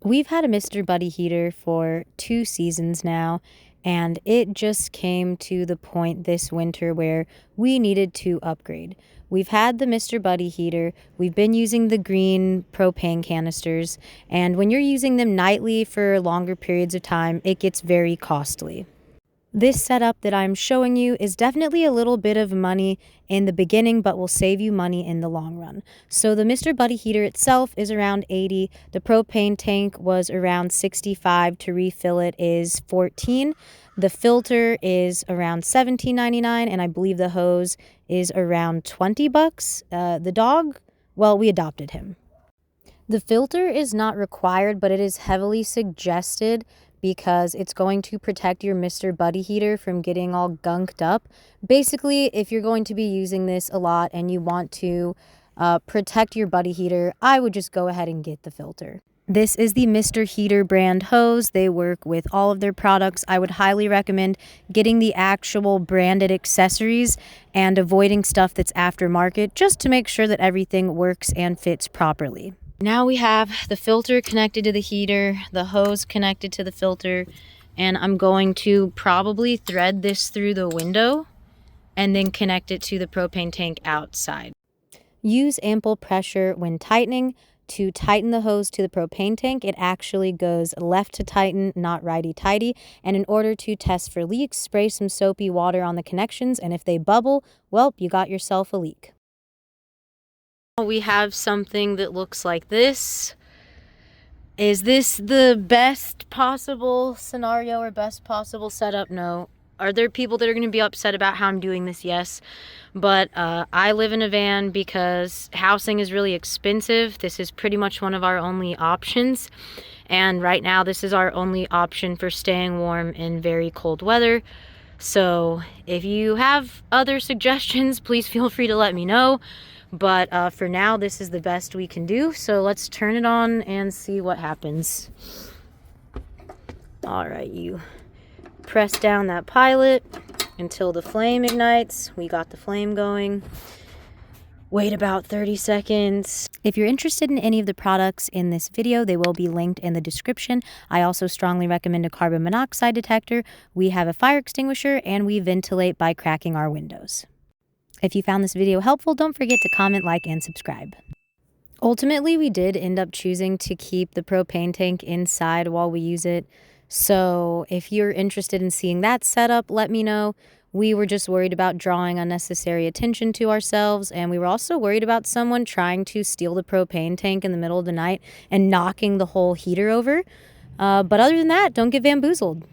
We've had a Mr. Buddy heater for 2 seasons now, and it just came to the point this winter where we needed to upgrade. We've had the Mr. Buddy heater, we've been using the green propane canisters, and when you're using them nightly for longer periods of time, it gets very costly. This setup that I'm showing you is definitely a little bit of money in the beginning, but will save you money in the long run. So the Mr. Buddy heater itself is around $80. The propane tank was around $65. To refill it is $14. The filter is around $17.99, and I believe the hose is around $20. The dog, well, we adopted him. The filter is not required, but it is heavily suggested because it's going to protect your Mr. Buddy heater from getting all gunked up. Basically, if you're going to be using this a lot and you want to protect your Buddy heater, I would just go ahead and get the filter. This is the Mr. Heater brand hose. They work with all of their products. I would highly recommend getting the actual branded accessories and avoiding stuff that's aftermarket just to make sure that everything works and fits properly. Now we have the filter connected to the heater, the hose connected to the filter, and I'm going to probably thread this through the window and then connect it to the propane tank outside. Use ample pressure when tightening. To tighten the hose to the propane tank, it actually goes left to tighten, not righty-tighty. And in order to test for leaks, spray some soapy water on the connections, and if they bubble, well, you got yourself a leak. We have something that looks like this. Is this the best possible scenario or best possible setup? No. Are there people that are going to be upset about how I'm doing this? Yes. But I live in a van because housing is really expensive. This is pretty much one of our only options. And right now this is our only option for staying warm in very cold weather. So if you have other suggestions, please feel free to let me know. But for now, this is the best we can do. So let's turn it on and see what happens. All right, you press down that pilot until the flame ignites. We got the flame going. Wait about 30 seconds. If you're interested in any of the products in this video, they will be linked in the description. I also strongly recommend a carbon monoxide detector. We have a fire extinguisher, and we ventilate by cracking our windows. If you found this video helpful, don't forget to comment, like, and subscribe. Ultimately, we did end up choosing to keep the propane tank inside while we use it. So if you're interested in seeing that setup, let me know. We were just worried about drawing unnecessary attention to ourselves, and we were also worried about someone trying to steal the propane tank in the middle of the night and knocking the whole heater over. But other than that, don't get bamboozled.